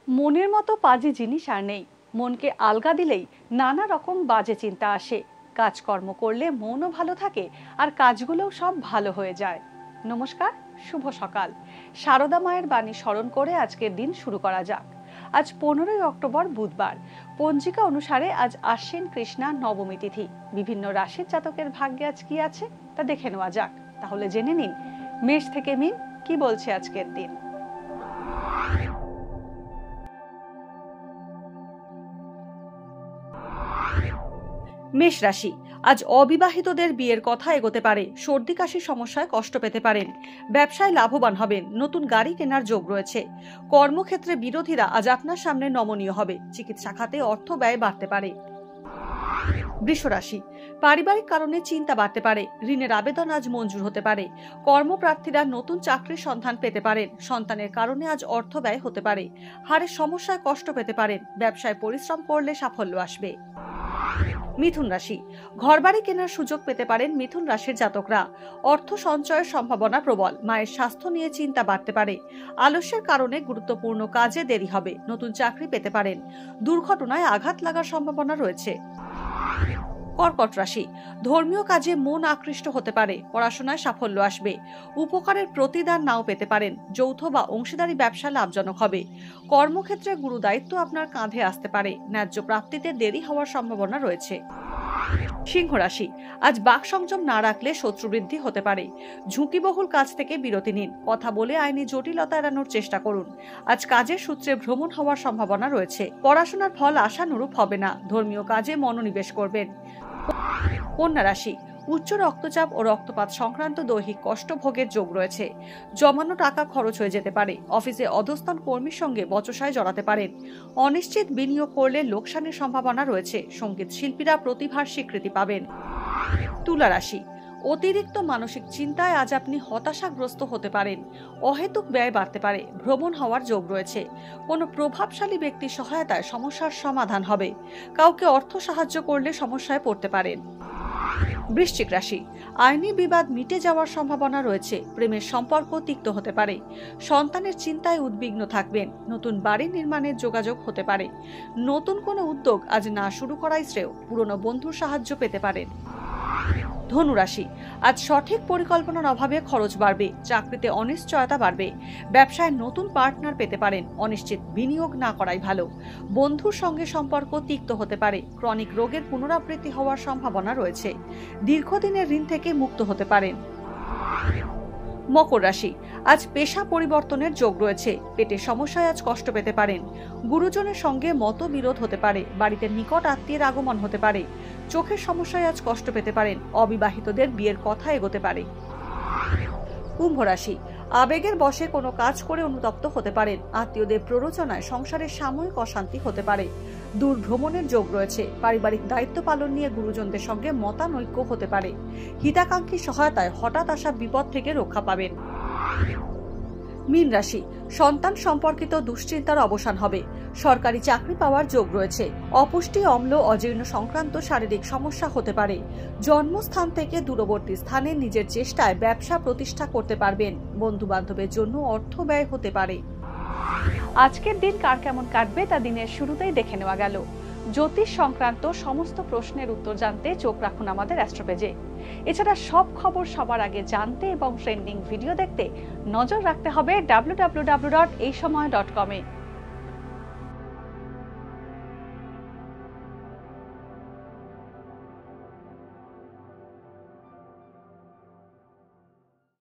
মনের মতো বাজে জিনিস আর নেই। মনকে আলগা দিলেই নানা রকম বাজে চিন্তা আসে। কাজকর্ম করলে মনও ভালো থাকে আর কাজগুলোও সব ভালো হয়ে যায়। নমস্কার, শুভ সকাল। শারদা মায়ের বাণী স্মরণ করে আজকের দিন শুরু করা যাক। আজ 15ই অক্টোবর বুধবার। পঞ্জিকা অনুসারে আজ আশ্বিন কৃষ্ণা নবমী তিথি। বিভিন্ন রাশির জাতকের ভাগ্যে আজ কি আছে তা দেখে নেওয়া যাক। তাহলে জেনে নিন মেষ থেকে মিন কি বলছে আজকের দিন। মেষ রাশি, আজ অবিবাহিতদের বিয়ের কথা এগোতে পারে। সর্দি কাশির সমস্যায় কষ্ট পেতে পারেন। ব্যবসায় লাভবান হবেন। নতুন গাড়ি কেনার যোগ রয়েছে। কর্মক্ষেত্রে বিরোধীরা আজ আপনার সামনে নমনীয় হবে। চিকিৎসা খাতে অর্থ ব্যয় বাড়তে পারে। বৃষ রাশি, পারিবারিক কারণে চিন্তা বাড়তে পারে। ঋণের আবেদন আজ মঞ্জুর হতে পারে। কর্মপ্রার্থীরা নতুন চাকরির সন্ধান পেতে পারেন। সন্তানের কারণে আজ অর্থ ব্যয় হতে পারে। হাড়ের সমস্যায় কষ্ট পেতে পারেন। ব্যবসায় পরিশ্রম করলে সাফল্য আসবে। মিথুন রাশি, ঘরবাড়ি কেনার সুযোগ পেতে পারেন মিথুন রাশির জাতকরা। অর্থ সঞ্চয়ের সম্ভাবনা প্রবল। মায়ের স্বাস্থ্য নিয়ে চিন্তা বাড়তে পারে। আলস্যের কারণে গুরুত্বপূর্ণ কাজে দেরি হবে। নতুন চাকরি পেতে পারেন। দুর্ঘটনায় আঘাত লাগার সম্ভাবনা রয়েছে। কর্কট রাশি, ধর্মীয় কাজে মন আকৃষ্ট হতে পারে। পড়াশোনায় সাফল্য আসবে। উপকারের প্রতিদান নাও পেতে পারেন। যৌথ বা অংশীদারি ব্যবসা লাভজনক হবে। কর্মক্ষেত্রে গুরু দায়িত্ব আপনার কাঁধে আসতে পারে। ন্যায্য প্রাপ্তিতে দেরি হওয়ার সম্ভাবনা রয়েছে। সিংহ রাশি, আজ বাক সংযম না রাখলে শত্রু বৃদ্ধি হতে পারে। ঝুঁকিবহুল কাজ থেকে বিরতি নিন। কথা বলে আইনি জটিলতা এড়ানোর চেষ্টা করুন। আজ কাজের সূত্রে ভ্রমণ হওয়ার সম্ভাবনা রয়েছে। পড়াশোনার ফল আশানুরূপ হবে না। ধর্মীয় কাজে মনোনিবেশ করবেন। কন্যা রাশি, উচ্চ রক্তচাপ ও রক্তপাত সংক্রান্ত দৈহিক কষ্ট ভোগের যোগ রয়েছে। জমানো টাকা খরচ হয়ে যেতে পারে। অফিসে অধস্তন কর্মীর সঙ্গে বচসায় জড়াতে পারেন। অনিশ্চিত বিনিয়োগ করলে লোকসানের সম্ভাবনা রয়েছে। সঙ্গীত শিল্পীরা প্রতিভার স্বীকৃতি পাবেন। তুলা রাশি, অতিরিক্ত মানসিক চিন্তায় আজ আপনি হতাশাগ্রস্ত হতে পারেন। অহেতুক ব্যয় বাড়তে পারে। ভ্রমণ হওয়ার যোগ রয়েছে। কোনো প্রভাবশালী ব্যক্তির সহায়তায় সমস্যার সমাধান হবে। কাউকে অর্থ সাহায্য করলে সমস্যায় পড়তে পারেন। বৃশ্চিক রাশি, আইনি বিবাদ মিটে যাওয়ার সম্ভাবনা রয়েছে। প্রেমের সম্পর্ক তিক্ত হতে পারে। সন্তানের চিন্তায় উদ্বিগ্ন থাকবেন। নতুন বাড়ি নির্মাণের যোগাযোগ হতে পারে। নতুন কোনো উদ্যোগ আজ না শুরু করাই শ্রেয়। পুরনো বন্ধুর সাহায্য পেতে পারেন। ধনু রাশি, আজ সঠিক পরিকল্পনার অভাবে খরচ বাড়বে। চাকরিতে অনিশ্চয়তা বাড়বে। ব্যবসায় নতুন পার্টনার পেতে পারেন। অনিশ্চিত বিনিয়োগ না করাই ভালো। বন্ধুর সঙ্গে সম্পর্ক তিক্ত হতে পারে। ক্রনিক রোগের পুনরাবৃত্তি হওয়ার সম্ভাবনা রয়েছে। দীর্ঘদিনের ঋণ থেকে মুক্ত হতে পারেন। মকর রাশি, আজ পেশা পরিবর্তনের যোগ রয়েছে। পেটের সমস্যায় আজ কষ্ট পেতে পারেন। গুরুজনের সঙ্গে মতবিরোধ হতে পারে। বাড়িতে নিকট আত্মীয়ের আগমন হতে পারে। চোখের সমস্যায় আজ কষ্ট পেতে পারেন। অবিবাহিতদের বিয়ের কথা এগোতে পারে। কুম্ভ রাশি, আবেগের বশে কোনো কাজ করে অনুতপ্ত হতে পারেন। আত্মীয়দের প্ররোচনায় সংসারের সাময়িক অশান্তি হতে পারে। দূর ভ্রমণের যোগ রয়েছে। পারিবারিক দায়িত্ব পালন নিয়ে গুরুজনদের সঙ্গে মতানৈক্য হতে পারে। হিতাকাঙ্ক্ষী সহায়তায় হঠাৎ আসা বিপদ থেকে রক্ষা পাবেন। মীন রাশি, সন্তান সম্পর্কিত দুশ্চিন্তার অবসান হবে। সরকারি চাকরি পাওয়ার যোগ রয়েছে। অপুষ্টি, অম্ল, অজীর্ণ সংক্রান্ত শারীরিক সমস্যা হতে পারে। জন্মস্থান থেকে দূরবর্তী স্থানে নিজের চেষ্টায় ব্যবসা প্রতিষ্ঠা করতে পারবেন। বন্ধু বান্ধবের জন্য অর্থ ব্যয় হতে পারে। আজকের দিন কার কেমন কাটবে তা দিনের শুরুতেই দেখে নেওয়া গেল। জ্যোতিষ সংক্রান্ত সমস্ত প্রশ্নের উত্তর জানতে চোখ রাখুন আমাদের অ্যাস্ট্রোপেজে। এছাড়া সব খবর সবার আগে জানতে এবং ট্রেন্ডিং ভিডিও দেখতে নজর রাখতে হবে www.এইসময়.com-এ।